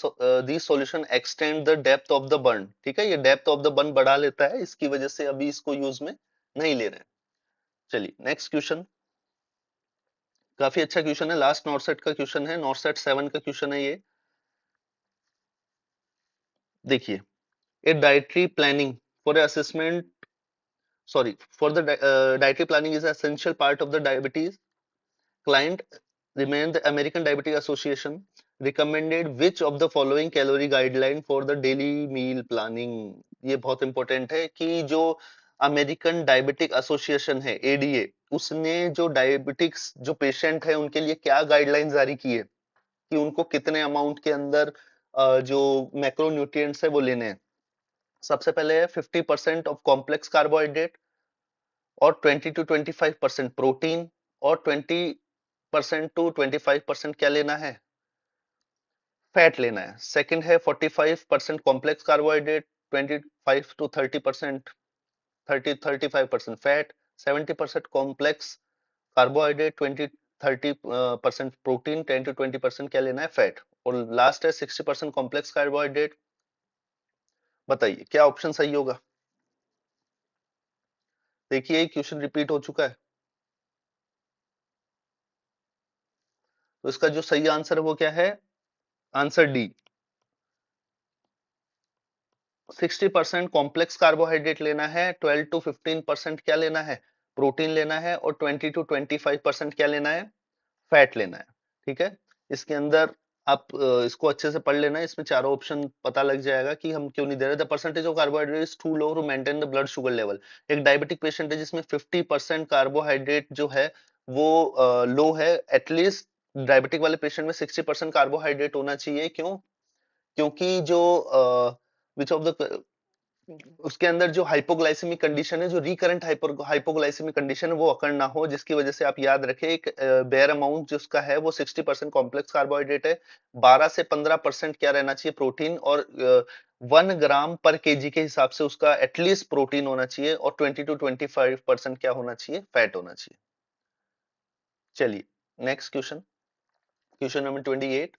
this solution extend the depth of the burn. ठीक है, ये डेप्थ ऑफ द बर्न बढ़ा लेता है, इसकी वजह से अभी इसको यूज में नहीं ले रहे हैं। चलिए नेक्स्ट क्वेश्चन, काफी अच्छा क्वेश्चन है, लास्ट नॉर्सेट का क्वेश्चन है, नॉर्सेट 7 का क्वेश्चन है ये। देखिए, a dietary planning for assessment, sorry, for the dietary planning is essential part of the diabetes client remain the American Diabetic Association recommended which of the following calorie guideline for the daily meal planning। ये बहुत इंपॉर्टेंट है कि जो अमेरिकन डायबिटिक एसोसिएशन है, एडीए, उसने जो डायबिटिक्स जो पेशेंट है उनके लिए क्या गाइडलाइन जारी की है कि उनको कितने अमाउंट के अंदर जो मैक्रोन्यूट्रिएंट्स है वो लेने हैं। सबसे पहले है 50% ऑफ कॉम्प्लेक्स कार्बोहाइड्रेट, और 20 to 25% प्रोटीन, और 20% to 25% क्या लेना है, फैट लेना है। सेकंड है 45% complex carbohydrate, 25 to 30%, 35% fat, 70% complex carbohydrate, 20 30% protein, 10 to 20% क्या लेना है, फैट। और लास्ट है 60% कॉम्प्लेक्स कार्बोहाइड्रेट। बताइए क्या ऑप्शन सही होगा। देखिए क्वेश्चन रिपीट हो चुका है, तो इसका जो सही आंसर है वो क्या है, आंसर डी, 60% कॉम्प्लेक्स कार्बोहाइड्रेट लेना है, 12 to 15% क्या लेना है, प्रोटीन लेना है, और 20 to 25% क्या लेना है, फैट लेना है। ठीक है, इसके अंदर आप इसको अच्छे से पढ़ लेना, इसमें चारों ऑप्शन पता लग जाएगा कि हम क्यों नहीं दे रहे। The percentage of carbohydrate is too low to maintain the blood sugar level. एक डायबिटिक पेशेंट है जिसमें 50% कार्बोहाइड्रेट जो है वो लो है, एटलीस्ट डायबिटिक वाले पेशेंट में 60% कार्बोहाइड्रेट होना चाहिए। क्यों? क्योंकि जो विच ऑफ द, उसके अंदर जो हाइपोग्लाइसेमिक कंडीशन है, जो रिकरेंट हाइपोग्लाइसेमिक कंडीशन है वो अकर ना हो, जिसकी वजह से आप याद रखें एक बेयर अमाउंट जिसका है वो 60% कॉम्प्लेक्स कार्बोहाइड्रेट है, 12 से 15% क्या रहना चाहिए, प्रोटीन, और 1 ग्राम पर केजी के हिसाब से उसका एटलीस्ट प्रोटीन होना चाहिए, और 20 to 25% क्या होना चाहिए, फैट होना चाहिए। चलिए next question, question number 28।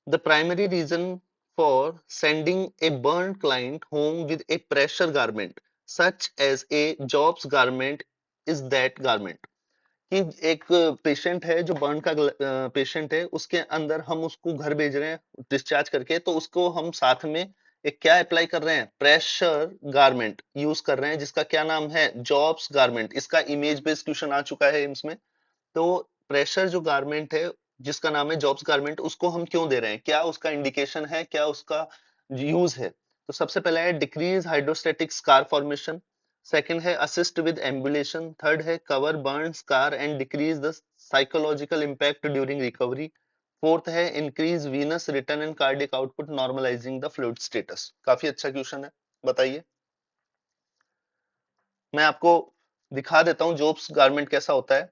The primary reason for sending a burnt client home with a pressure garment, such as a jobs garment, is that garment। कि एक पेशेंट है जो बर्न का पेशेंट है, उसके अंदर हम उसको घर भेज रहे हैं डिस्चार्ज करके, तो उसको हम साथ में एक क्या अप्लाई कर रहे हैं, प्रेशर गारमेंट यूज कर रहे हैं, जिसका क्या नाम है, जॉब्स गारमेंट। इसका इमेज बेस्ड क्वेश्चन आ चुका है इसमें। तो प्रेशर जो गारमेंट है जिसका नाम है जॉब्स गारमेंट, उसको हम क्यों दे रहे हैं, क्या उसका इंडिकेशन है, क्या उसका यूज है। तो सबसे पहला है decrease hydrostatic scar formation, second है असिस्ट विद एम्बुलेशन, थर्ड है cover burn scar and decrease the psychological impact during recovery, fourth है increase venous return and cardiac output normalizing the fluid status. काफी अच्छा क्वेश्चन है, बताइए। मैं आपको दिखा देता हूँ जॉब्स गारमेंट कैसा होता है।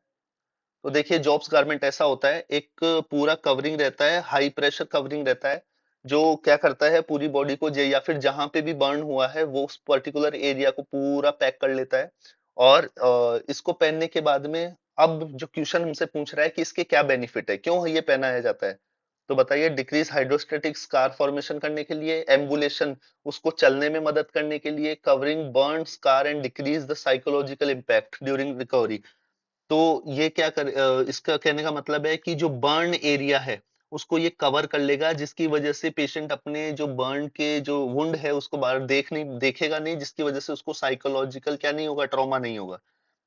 तो देखिए जॉब्स गारमेंट ऐसा होता है, एक पूरा कवरिंग रहता है, हाई प्रेशर कवरिंग रहता है, जो क्या करता है पूरी बॉडी को या फिर जहां पे भी बर्न हुआ है वो उस पर्टिकुलर एरिया को पूरा पैक कर लेता है। और इसको पहनने के बाद में, अब जो क्वेश्चन हमसे पूछ रहा है कि इसके क्या बेनिफिट है, क्यों ये पहनाया जाता है, तो बताइए। डिक्रीज हाइड्रोस्टेटिक स्कार फॉर्मेशन करने के लिए, एम्बुलेशन उसको चलने में मदद करने के लिए, covering burn scar and decrease the psychological impact during recovery. तो ये क्या कर इसका कहने का मतलब है कि जो बर्न एरिया है उसको ये कवर कर लेगा, जिसकी वजह से पेशेंट अपने जो बर्न के जो वुंड है उसको बाहर देखेगा नहीं, जिसकी वजह से उसको साइकोलॉजिकल क्या नहीं होगा, ट्रॉमा नहीं होगा।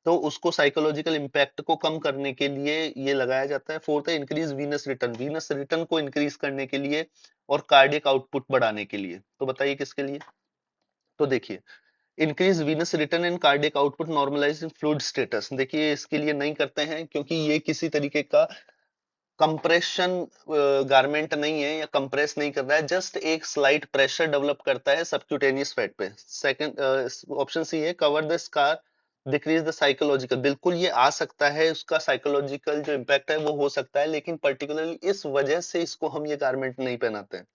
तो उसको साइकोलॉजिकल इम्पैक्ट को कम करने के लिए ये लगाया जाता है। फोर्थ है इंक्रीज वीनस रिटर्न को इंक्रीज करने के लिए और कार्डियक आउटपुट बढ़ाने के लिए। तो बताइए किसके लिए। तो देखिए, increase venous return and cardiac output normalise fluid status, देखिए इसके लिए नहीं करते हैं क्योंकि ये किसी तरीके का कंप्रेशन गारमेंट नहीं है या कंप्रेस नहीं कर रहा है, जस्ट एक स्लाइट प्रेशर डेवलप करता है सबक्यूटेनियस फैट पे। सेकंड ऑप्शन सी है cover the scar decrease the psychological, बिल्कुल ये आ सकता है, उसका साइकोलॉजिकल जो इम्पैक्ट है वो हो सकता है, लेकिन पर्टिकुलरली इस वजह से इसको हम ये गारमेंट नहीं पहनाते हैं।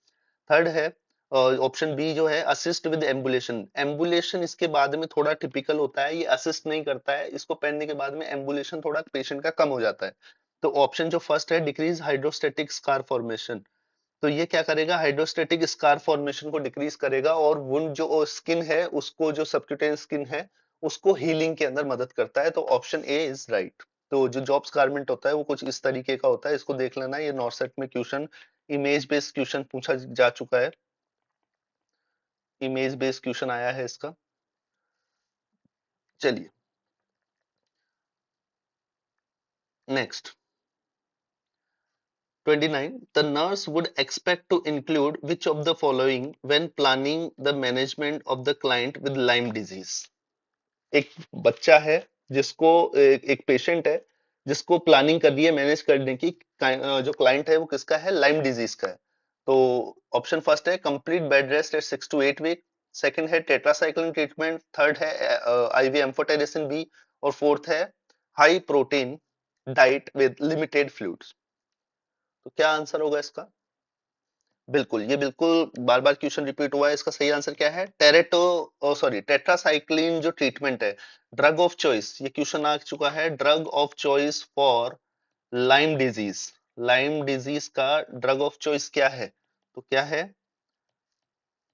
थर्ड है ऑप्शन बी जो है असिस्ट विद एम्बुलेशन, एम्बुलेशन इसके बाद में थोड़ा टिपिकल होता है, ये असिस्ट नहीं करता है, इसको पहनने के बाद में एम्बुलेशन थोड़ा पेशेंट का कम हो जाता है। तो ऑप्शन जो फर्स्ट है डिक्रीज हाइड्रोस्टेटिक स्कार फॉर्मेशन, तो ये क्या करेगा, हाइड्रोस्टेटिक स्कार फॉर्मेशन को डिक्रीज करेगा और वुंड जो स्किन है उसको, जो सबक्यूटेनियस स्किन है उसको हीलिंग के अंदर मदद करता है। तो ऑप्शन ए इज राइट। तो जो जॉब्स गारमेंट होता है वो कुछ इस तरीके का होता है, इसको देख लेना, ये नॉर्सेट में क्वेश्चन, इमेज बेस्ड क्वेश्चन पूछा जा चुका है, इमेज बेस्ड क्वेश्चन आया है इसका। चलिए next 29, the nurse would expect to include which of the following when planning the management of the client with Lyme disease। एक बच्चा है जिसको एक पेशेंट है जिसको प्लानिंग कर रही है मैनेज करने की, जो क्लाइंट है वो किसका है, लाइम डिजीज का है। तो ऑप्शन फर्स्ट है complete bed rest at 6 to 8 week, second है टेट्रासाइक्लिन ट्रीटमेंट, थर्ड है आईवी एम्फोटेरिसिन बी, और फोर्थ है high protein diet with limited fluids. तो क्या आंसर होगा इसका। बिल्कुल, ये बिल्कुल बार बार क्वेश्चन रिपीट हुआ है, इसका सही आंसर क्या है, टेट्रासाइक्लिन जो ट्रीटमेंट है, ड्रग ऑफ चॉइस, ये क्वेश्चन आ चुका है, drug of choice for Lyme disease, Lyme disease का ड्रग ऑफ चॉइस क्या है, तो क्या है,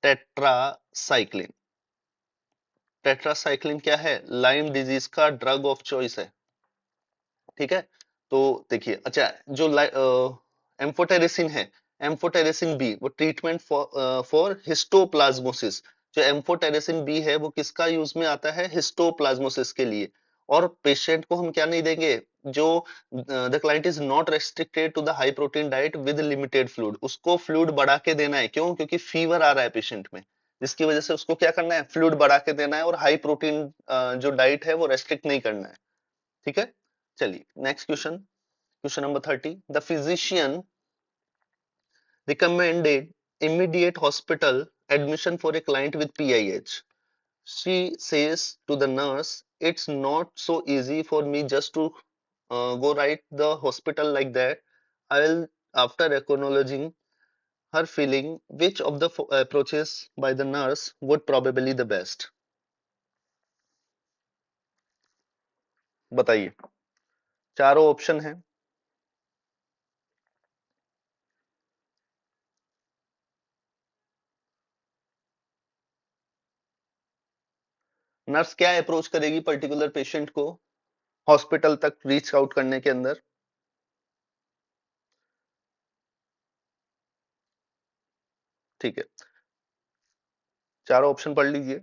टेट्रासाइक्लिन। टेट्रासाइक्लिन क्या है, लाइम डिजीज का ड्रग ऑफ चॉइस है। ठीक है, तो देखिए, अच्छा जो एम्फोटेरिसिन है, एम्फोटेरिसिन बी वो ट्रीटमेंट फॉर हिस्टोप्लाज्मोसिस, जो एम्फोटेरिसिन बी है वो किसका यूज में आता है, हिस्टोप्लाज्मोसिस के लिए। और पेशेंट को हम क्या नहीं देंगे, जो the client is not restricted to the high protein diet with limited fluid, उसको फ्लूइड बढ़ा के देना है, क्यों, क्योंकि फीवर आ रहा है पेशेंट में, जिसकी वजह से उसको क्या करना है, फ्लूइड बढ़ा के देना है, और हाई प्रोटीन जो डाइट है वो रेस्ट्रिक्ट नहीं करना है। ठीक है, चलिए next question, question number 30, the physician recommended immediate hospital admission for a client with PIH. She says to the nurse, it's not so easy for me just to go right the hospital like that. I'll, after acknowledging her feeling, which of the approaches by the nurse would probably the best? बताइए, चारों ऑप्शन है। नर्स क्या अप्रोच करेगी पर्टिकुलर पेशेंट को हॉस्पिटल तक रीच आउट करने के अंदर। ठीक है, चारों ऑप्शन पढ़ लीजिए।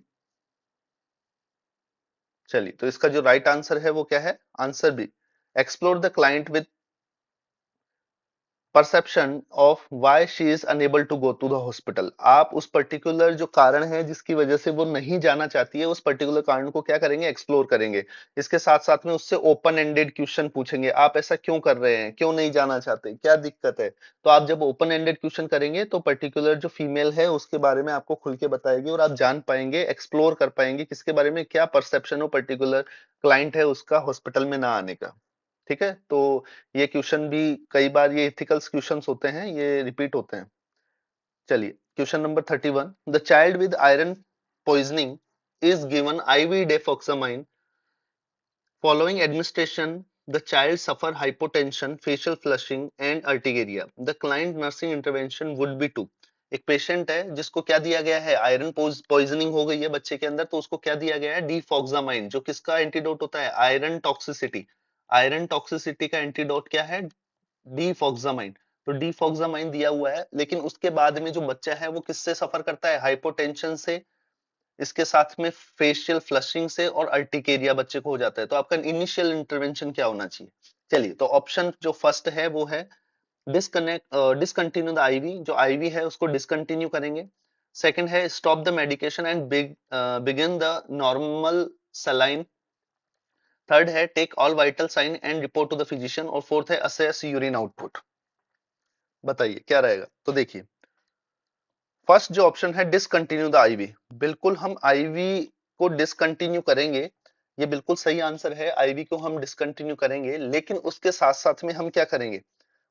चलिए, तो इसका जो राइट आंसर है वो क्या है, answer B, explore the client with perception of why she is unable to go to the hospital. आप उस पर्टिकुलर जो कारण है जिसकी वजह से वो नहीं जाना चाहती है, उस पर्टिकुलर कारण को क्या करेंगे, एक्सप्लोर करेंगे। इसके साथ साथ में उससे ओपन एंडेड क्वेश्चन पूछेंगे, आप ऐसा क्यों कर रहे हैं, क्यों नहीं जाना चाहते, क्या दिक्कत है। तो आप जब ओपन एंडेड क्वेश्चन करेंगे तो पर्टिकुलर जो फीमेल है उसके बारे में आपको खुल के बताएगी, और आप जान पाएंगे, एक्सप्लोर कर पाएंगे किसके बारे में, क्या परसेप्शन हो पर्टिकुलर क्लाइंट है उसका हॉस्पिटल में ना आने का। ठीक है, तो ये क्वेश्चन भी कई बार ये इथिकल्स क्वेश्चंस होते हैं, ये रिपीट होते हैं। चलिए question number 31, the child with iron poisoning is given IV deferoxamine, following administration the child suffer hypotension, facial flushing and urticaria, the client nursing intervention would be to। एक पेशेंट है जिसको क्या दिया गया है, आयरन पॉइजनिंग हो गई है बच्चे के अंदर, तो उसको क्या दिया गया है, डीफॉक्सामाइन, जो किसका एंटीडोट होता है, आयरन टॉक्सिसिटी। आयरन टॉक्सिसिटी का एंटीडोट क्या है, डीफॉक्सामाइन। तो डिफॉक्सामाइन दिया हुआ है, लेकिन उसके बाद में जो बच्चा है वो किससे सफर करता है, हाइपोटेंशन से, इसके साथ में फेशियल फ्लशिंग से, और अर्टिकेरिया बच्चे को हो जाता है। तो आपका इनिशियल इंटरवेंशन क्या होना चाहिए? चलिए, तो ऑप्शन जो फर्स्ट है वो है डिसकंटिन्यू द आईवी, जो आईवी है उसको डिसकंटिन्यू करेंगे। सेकंड है stop the medication and begin the normal saline. Third है take all vital sign and report to the physician. और फोर्थ है असेस यूरिन आउटपुट। बताइए क्या रहेगा? तो देखिए, फर्स्ट जो ऑप्शन है डिसकंटिन्यू द आईवी, बिल्कुल हम आईवी को डिसकंटिन्यू करेंगे। ये बिल्कुल सही आंसर है, आईवी को हम डिसकंटिन्यू करेंगे, लेकिन उसके साथ साथ में हम क्या करेंगे?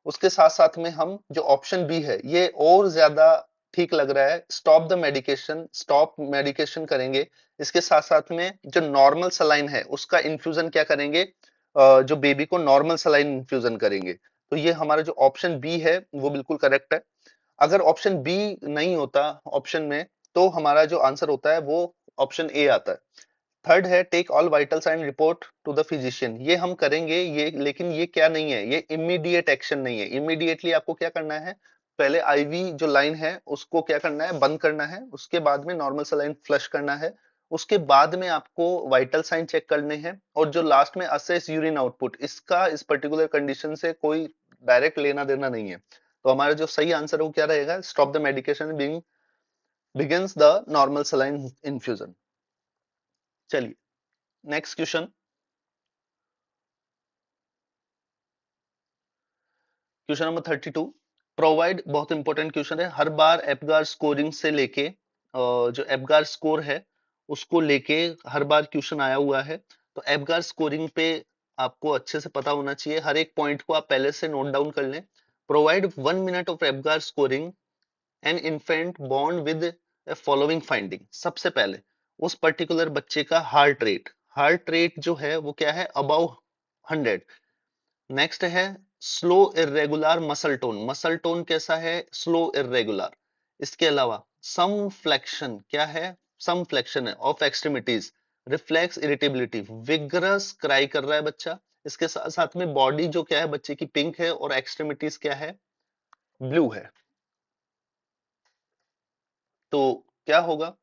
उसके साथ साथ में हम जो ऑप्शन बी है ये और ज्यादा ठीक लग रहा है, stop the medication, stop medication करेंगे। इसके साथ साथ में जो नॉर्मल सलाइन है उसका इन्फ्यूजन क्या करेंगे, जो बेबी को नॉर्मल सलाइन इन्फ्यूजन करेंगे। तो ये हमारा जो ऑप्शन बी है वो बिल्कुल करेक्ट है। अगर ऑप्शन बी नहीं होता ऑप्शन में, तो हमारा जो आंसर होता है वो ऑप्शन ए आता है। थर्ड है take all vital sign report to the physician, ये हम करेंगे ये, लेकिन ये क्या नहीं है, ये इमीडिएट एक्शन नहीं है। इमीडिएटली आपको क्या करना है, पहले आईवी जो लाइन है उसको क्या करना है, बंद करना है, उसके बाद में नॉर्मल सलाइन फ्लश करना है, उसके बाद में आपको वाइटल साइन चेक करने हैं, और जो लास्ट में असेस यूरिन आउटपुट, इसका इस पर्टिकुलर कंडीशन से कोई डायरेक्ट लेना देना नहीं है। तो हमारा जो सही आंसर है वो क्या रहेगा, stop the medication begins the normal saline infusion. चलिए, next question. Question number 32, provide, बहुत इंपॉर्टेंट क्वेश्चन है, हर बार एप्गार स्कोरिंग से लेके जो एप्गार स्कोर है उसको लेके हर बार क्वेश्चन आया हुआ है। तो एप्गार स्कोरिंग पे आपको अच्छे से पता होना चाहिए, हर एक पॉइंट को आप पहले से नोट डाउन कर लें। Provide 1 minute of Apgar scoring an infant born with following finding. सबसे पहले उस पर्टिकुलर बच्चे का हार्ट रेट जो है वो क्या है, अबव 100। नेक्स्ट है स्लो इरेगुलर मसल टोन कैसा है, स्लो इरेगुलर। इसके अलावा सम फ्लेक्शन क्या है, सम फ्लेक्शन है of extremities, reflex irritability, vigorous cry कर रहा है बच्चा। इसके साथ साथ में बॉडी जो क्या है बच्चे की पिंक है, और एक्सट्रीमिटीज क्या है, ब्लू है। तो क्या होगा,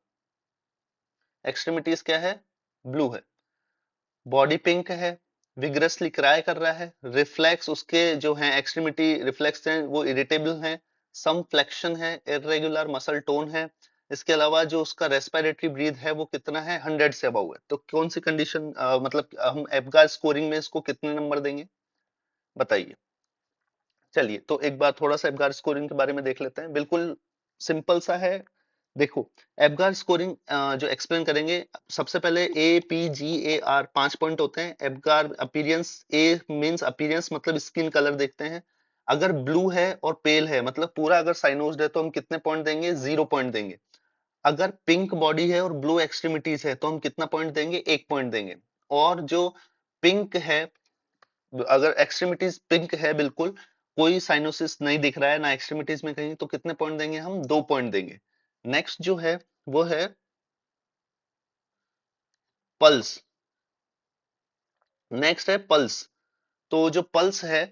एक्सट्रीमिटीज क्या है, ब्लू है, बॉडी पिंक है, विग्रसली क्राई कर रहा है, रिफ्लेक्स उसके जो हैं एक्सट्रीमिटी रिफ्लेक्स हैं वो इरिटेबल हैं, सम फ्लेक्शन है, इरेगुलर मसल टोन है। इसके अलावा जो उसका रेस्पिरेटरी ब्रीथ है वो कितना है, 100 से अबव है। तो कौन सी कंडीशन, मतलब हम एप्गार स्कोरिंग में इसको कितने नंबर देंगे, बताइए। चलिए, तो एक बार थोड़ा सा एप्गार स्कोरिंग के बारे में देख लेते हैं, बिल्कुल सिंपल सा है। देखो, एप्गार स्कोरिंग जो एक्सप्लेन करेंगे, सबसे पहले APGAR 5 पॉइंट होते हैं। एप्गार अपीयरेंस, ए मींस अपीयरेंस मतलब स्किन कलर देखते हैं। अगर ब्लू है और पेल है मतलब पूरा अगर साइनोज्ड है तो हम कितने पॉइंट देंगे, 0 पॉइंट देंगे। अगर पिंक बॉडी है और ब्लू एक्सट्रीमिटीज है तो हम कितना पॉइंट देंगे, 1 पॉइंट देंगे। और जो पिंक है, अगर एक्सट्रीमिटीज पिंक है बिल्कुल, कोई साइनोसिस नहीं दिख रहा है ना एक्सट्रीमिटीज में कहीं, तो कितने पॉइंट देंगे हम, 2 पॉइंट देंगे। नेक्स्ट जो है वो है पल्स। नेक्स्ट है पल्स। तो जो पल्स है,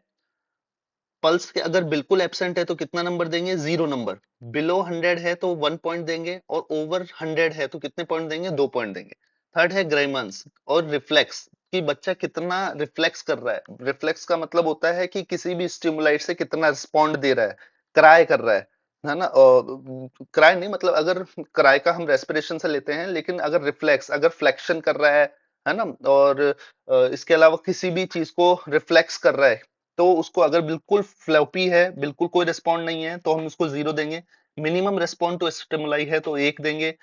पल्स के अगर बिल्कुल एब्सेंट है तो कितना नंबर देंगे, 0 नंबर। बिलो 100 है तो 1 पॉइंट देंगे, और ओवर 100 है तो कितने पॉइंट देंगे, 2 पॉइंट देंगे। थर्ड है ग्राइमंस और रिफ्लेक्स, कि बच्चा कितना रिफ्लेक्स कर रहा है। रिफ्लेक्स का मतलब होता है कि किसी भी स्टिमुलाइट से कितना रिस्पॉन्ड दे रहा है, क्राई कर रहा है ना। क्राई नहीं, मतलब अगर क्राई का हम रेस्पिरेशन से लेते हैं, लेकिन अगर रिफ्लेक्स, अगर फ्लेक्शन कर रहा है ना, और इसके अलावा किसी भी चीज को रिफ्लेक्स कर रहा है, तो उसको अगर बिल्कुल फ्लॉपी है, बिल्कुल कोई रिस्पॉन्ड नहीं है, तो हम उसको 0 देंगे। मिनिमम रिस्पॉन्ड टू स्टिमुलाई है तो 1 देंगे।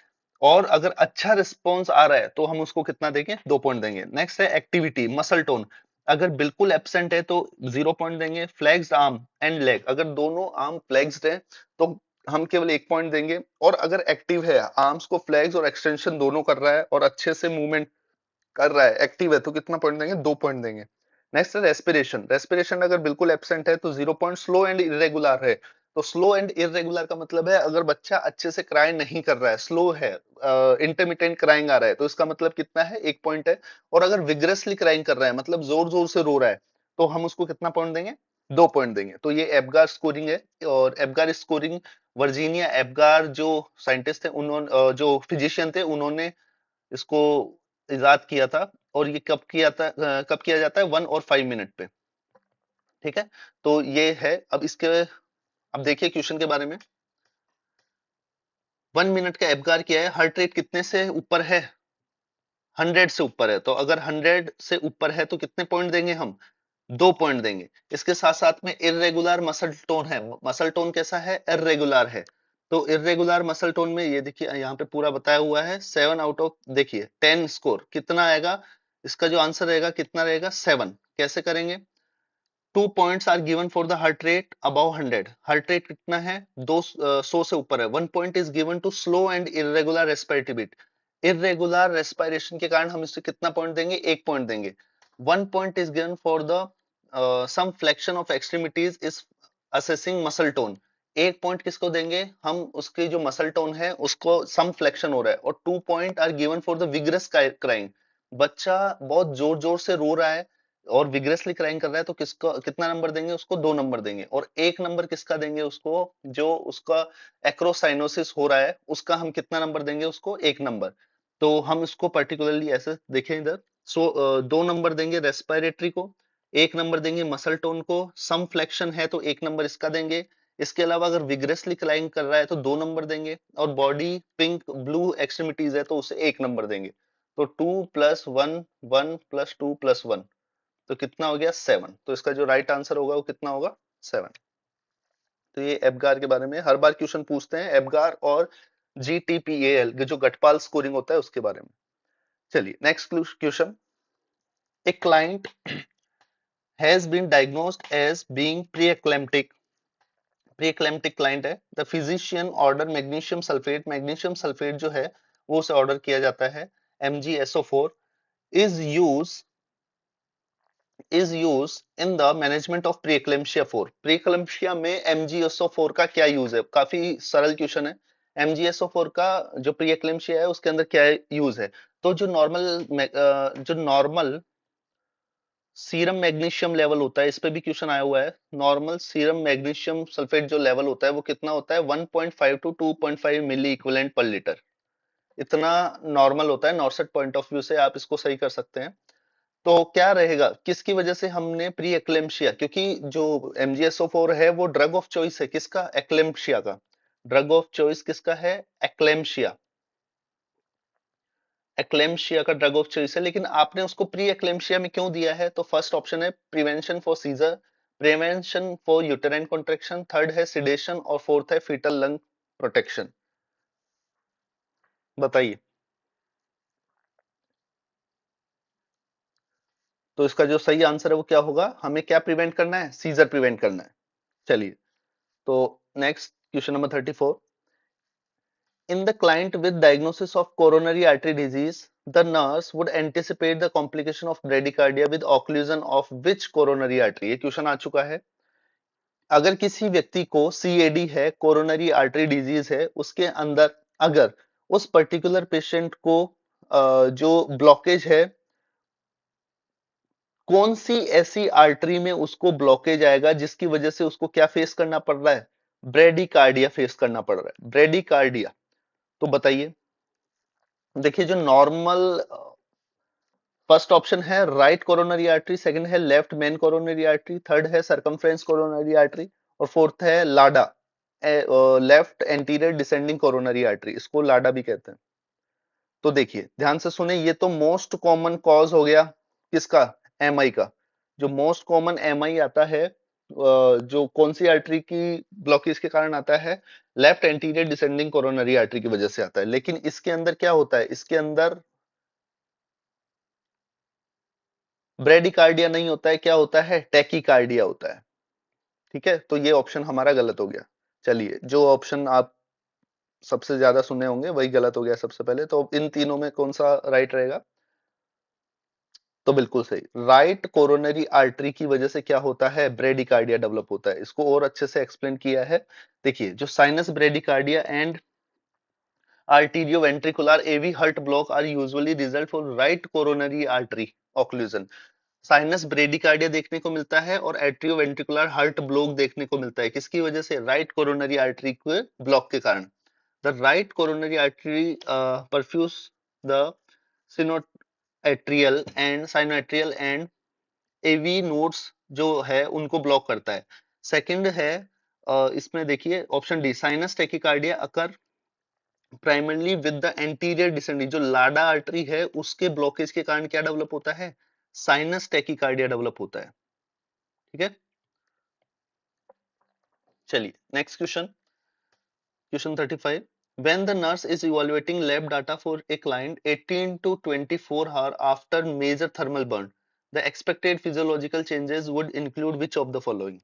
और अगर अच्छा रिस्पॉन्स आ रहा है तो हम उसको कितना देंगे, 2 पॉइंट देंगे। नेक्स्ट है एक्टिविटी, मसल टोन। अगर बिल्कुल एब्सेंट है तो 0 पॉइंट देंगे। फ्लैग्स आर्म एंड लेग, अगर दोनों आर्म फ्लैग्स है तो हम केवल 1 पॉइंट देंगे। और अगर एक्टिव है, आर्म्स को फ्लैग्स और एक्सटेंशन दोनों कर रहा है और अच्छे से मूवमेंट कर रहा है, एक्टिव है, तो कितना पॉइंट देंगे, 2 पॉइंट देंगे। नेक्स्ट है रेस्पिरेशन। रेस्पिरेशन अगर बिल्कुल एब्सेंट है तो 0 पॉइंट। स्लो एंड इरेगुलर है, तो स्लो एंड इरेगुलर का मतलब है अगर बच्चा अच्छे से क्राई नहीं कर रहा है, स्लो है, इंटरमिटेंट क्राइंग आ रहा है, तो इसका मतलब कितना है, 1 पॉइंट है। और अगर विग्रसली क्राइंग कर रहा है मतलब जोर जोर से रो रहा है, तो हम उसको कितना पॉइंट देंगे, 2 पॉइंट देंगे। तो ये एबगार स्कोरिंग है। और एबगार स्कोरिंग, वर्जीनिया एबगार जो साइंटिस्ट थे, उन्होंने जो फिजिशियन थे, उन्होंने इसको इजाद किया था। और ये कब किया था, कब किया जाता है, 1 और 5 मिनट पे। ठीक है। तो ये है। अब इसके, अब देखिए क्वेश्चन के बारे में। 1 मिनट का एबगार किया है, हार्ट रेट कितने से ऊपर है, 100 से ऊपर है। तो अगर 100 से ऊपर है तो कितने पॉइंट देंगे हम, 2 पॉइंट देंगे। इसके साथ साथ में इरेगुलर मसल टोन है, मसल टोन कैसा है, इरेगुलर है। तो इरेगुलर मसल टोन में ये देखिए यहाँ पे पूरा बताया हुआ है, 7 आउट ऑफ, देखिए 10 स्कोर कितना आएगा, इसका जो आंसर रहेगा कितना रहेगा, 7। कैसे करेंगे, 2 points are given for the heart rate above 100। Heart rate कितना है, 100 से ऊपर है। 1 point is given to slow and irregular respiratory beat. Irregular respiration के कारण हम इसे कितना पॉइंट देंगे, 1 पॉइंट देंगे। 1 point is given for the some flexion of extremities is assessing muscle tone. 1 point किसको देंगे हम, उसकी जो मसल टोन है उसको सम फ्लेक्शन हो रहा है। और 2 point are given for the vigorous crying. बच्चा बहुत जोर जोर से रो रहा है और विग्रेसली क्राइंग कर रहा है, तो किसको कितना नंबर देंगे, उसको 2 नंबर देंगे। और 1 नंबर किसका देंगे, उसको जो उसका एक्रोसाइनोसिस हो रहा है उसका हम कितना नंबर देंगे, उसको 1 नंबर। तो हम इसको पर्टिकुलरली ऐसे देखें इधर। सो 2 नंबर देंगे रेस्पिरेटरी को, 1 नंबर देंगे मसल टोन को, सम फ्लेक्शन है तो 1 नंबर इसका देंगे। इसके अलावा अगर विग्रेसली क्लाइंग कर रहा है तो 2 नंबर देंगे। और बॉडी पिंक ब्लू एक्सट्रीमिटीज है तो उसे 1 नंबर देंगे। तो 2+1, 1+2+1, तो कितना हो गया, 7। तो इसका जो राइट आंसर होगा वो कितना होगा, 7। तो ये एबगार के बारे में हर बार क्वेश्चन पूछते हैं, एबगार और GTPAL जो गटपाल स्कोरिंग होता है उसके बारे में। चलिए next question. A client has been diagnosed as being pre eclamptic. Pre eclamptic client है। The physician order magnesium sulphate, magnesium sulphate जो है वो उसे ऑर्डर किया जाता है, MgSO4 is use in the management of preeclampsia 4। preeclampsia में MgSO4 का क्या यूज है, काफी सरल क्वेश्चन है। MgSO4 का जो preeclampsia है उसके अंदर क्या यूज है। तो जो नॉर्मल सीरम मैग्नीशियम लेवल होता है, इस पे भी क्वेश्चन आया हुआ है। नॉर्मल सीरम मैग्नीशियम सल्फेट जो लेवल होता है वो कितना होता है, 1.5 to 2.5 milliequivalent per litre. इतना नॉर्मल होता है। नॉर्सेट पॉइंट ऑफ व्यू से आप इसको सही कर सकते हैं। तो क्या रहेगा, किसकी वजह से हमने प्री एक्लेम्पशिया, क्योंकि जो MgSO4 है वो ड्रग ऑफ चॉइस है किसका, एक्लेम्पशिया का। ड्रग ऑफ चॉइस किसका है, एक्लेम्पशिया। एक्लेम्पशिया का ड्रग ऑफ चॉइस है। लेकिन आपने उसको प्री एक्लेम्पशिया में क्यों दिया है, तो फर्स्ट ऑप्शन है prevention for seizure, prevention for uterine contraction, third है सिडेशन और फोर्थ है फीटल लंग प्रोटेक्शन। बताइए। तो इसका जो सही आंसर है वो क्या होगा, हमें क्या प्रिवेंट करना है, सीजर प्रिवेंट करना है। चलिए। तो next question number 34। In the client with diagnosis of coronary artery disease, the nurse would anticipate the complication of bradycardia with occlusion of which coronary artery। ये क्वेश्चन आ चुका है। अगर किसी व्यक्ति को CAD है, कोरोनरी आर्टरी डिजीज है, उसके अंदर अगर उस पर्टिकुलर पेशेंट को जो ब्लॉकेज है, कौन सी ऐसी आर्टरी में उसको ब्लॉकेज आएगा जिसकी वजह से उसको क्या फेस करना पड़ रहा है, ब्रेडिकार्डिया फेस करना पड़ रहा है, ब्रेडिकार्डिया। तो बताइए। देखिए जो नॉर्मल, फर्स्ट ऑप्शन है राइट कोरोनरी आर्टरी, सेकंड है left main coronary artery, third है सरकमफ्रेंस कोरोनरी आर्टरी, और फोर्थ है लाडा, left anterior descending coronary artery, इसको लाडा भी कहते हैं। तो देखिए ध्यान से सुने, ये तो मोस्ट कॉमन कॉज हो गया किसका, MI का। जो मोस्ट कॉमन MI आता है, जो कौन सी आर्टरी की ब्लॉकेज के कारण आता है, left anterior descending coronary artery की वजह से आता है। लेकिन इसके अंदर क्या होता है, इसके अंदर ब्रेडिकार्डिया नहीं होता है, क्या होता है, टैकीकार्डिया होता है। ठीक है। तो ये ऑप्शन हमारा गलत हो गया। चलिए, जो ऑप्शन आप सबसे ज्यादा सुने होंगे वही गलत हो गया सबसे पहले। तो इन तीनों में कौन सा राइट रहेगा, तो बिल्कुल सही, राइट कोरोनरी आर्टरी की वजह से क्या होता है, ब्रेडिकार्डिया डेवलप होता है। इसको और अच्छे से एक्सप्लेन किया है। देखिए जो sinus bradycardia and arterioventricular AV heart block are usually result for right coronary artery occlusion। Sinus bradycardia देखने को मिलता है और एट्रियोवेंट्रिकुलर हार्ट ब्लॉक देखने को मिलता है। किसकी वजह से? राइट कोरोनरी आर्टरी के ब्लॉक के कारण। The right coronary artery perfuse the sinoatrial and sinoatrial and AV nodes जो है उनको ब्लॉक करता है। सेकंड है इसमें देखिए option D, sinus tachycardia occur primarily with the anterior descending, जो लाडा आर्टरी है उसके ब्लॉकेज के कारण क्या डेवलप होता है? साइनस टेकिकार्डिया डेवलप होता है। ठीक है, चलिए next question, question 35। When the nurse is evaluating lab data for a client 18 to 24 hours after major thermal burn, the expected physiological changes would include which of the following?